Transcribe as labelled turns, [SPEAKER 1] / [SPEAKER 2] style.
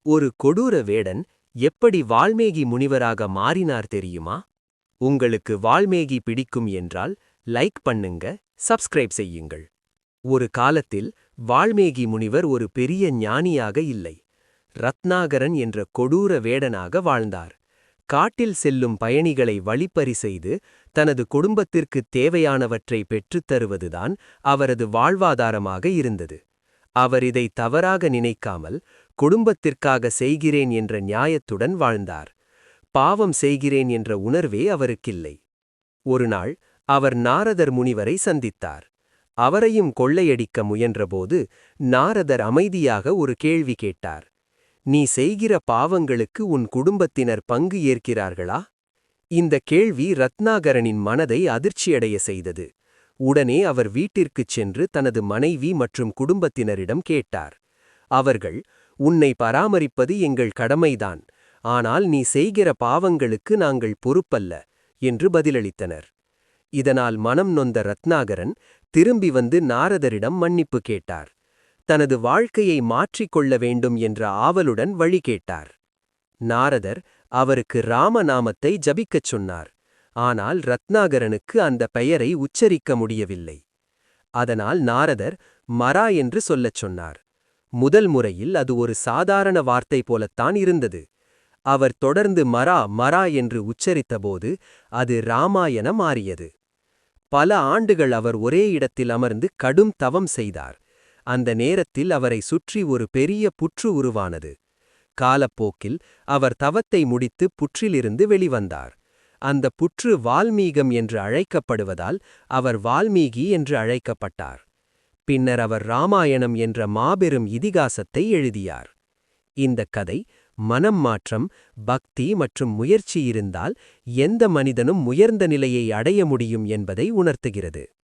[SPEAKER 1] ஒரு கொடூர வேடன் எப்படி வால்மீகி முனிவராக மாறினார் தெரியுமா? உங்களுக்கு வால்மீகி பிடிக்கும் என்றால் லைக் பண்ணுங்க, சப்ஸ்கிரைப் செய்யுங்கள். ஒரு காலத்தில் வால்மீகி முனிவர் ஒரு பெரிய ஞானியாக இல்லை. ரத்னாகரன் என்ற கொடூர வேடனாக வாழ்ந்தார். காட்டில் செல்லும் பயணிகளை வழிப்பறி செய்து தனது குடும்பத்திற்குத் தேவையானவற்றை பெற்றுத் தருவதுதான் அவரது வாழ்வாதாரமாக இருந்தது. அவர் இதை தவறாக நினைக்காமல் குடும்பத்திற்காக செய்கிறேன் என்ற நியாயத்துடன் வாழ்ந்தார். பாவம் செய்கிறேன் என்ற உணர்வே அவருக்கில்லை. ஒருநாள் அவர் நாரதர் முனிவரை சந்தித்தார். அவரையும் கொள்ளையடிக்க முயன்றபோது நாரதர் அமைதியாக ஒரு கேள்வி கேட்டார். நீ செய்கிற பாவங்களுக்கு உன் குடும்பத்தினர் பங்கு ஏற்கிறார்களா? இந்த கேள்வி ரத்னாகரனின் மனதை அதிர்ச்சியடைய செய்தது. உடனே அவர் வீட்டிற்குச் சென்று தனது மனைவி மற்றும் குடும்பத்தினரிடம் கேட்டார். அவர்கள், உன்னை பராமரிப்பது எங்கள் கடமைதான், ஆனால் நீ செய்கிற பாவங்களுக்கு நாங்கள் பொறுப்பல்ல என்று பதிலளித்தனர். இதனால் மனம் நொந்த ரத்னாகரன் திரும்பி வந்து நாரதரிடம் மன்னிப்பு கேட்டார். தனது வாழ்க்கையை மாற்றிக்கொள்ள வேண்டும் என்ற ஆவலுடன் வழி கேட்டார். நாரதர் அவருக்கு ராமநாமத்தை ஜபிக்கச் சொன்னார். ஆனால் ரத்னாகரனுக்கு அந்த பெயரை உச்சரிக்க முடியவில்லை. அதனால் நாரதர் மரா என்று சொல்லச் சொன்னார். முதல் முறையில் அது ஒரு சாதாரண வார்த்தை போலத்தான் இருந்தது. அவர் தொடர்ந்து மரா மரா என்று உச்சரித்தபோது அது ராமாயண மாறியது. பல ஆண்டுகள் அவர் ஒரே இடத்தில் அமர்ந்து கடும் தவம் செய்தார். அந்த நேரத்தில் அவரை சுற்றி ஒரு பெரிய புற்று உருவானது. காலப்போக்கில் அவர் தவத்தை முடித்து புற்றிலிருந்து வெளிவந்தார். அந்த புற்று வால்மீகம் என்று அழைக்கப்படுவதால் அவர் வால்மீகி என்று அழைக்கப்பட்டார். பின்னர் அவர் ராமாயணம் என்ற மாபெரும் இதிகாசத்தை எழுதியார். இந்த கதை மனம் மாற்றம், பக்தி மற்றும் முயற்சி இருந்தால் எந்த மனிதனும் உயர்ந்த நிலையை அடைய முடியும் என்பதை உணர்த்துகிறது.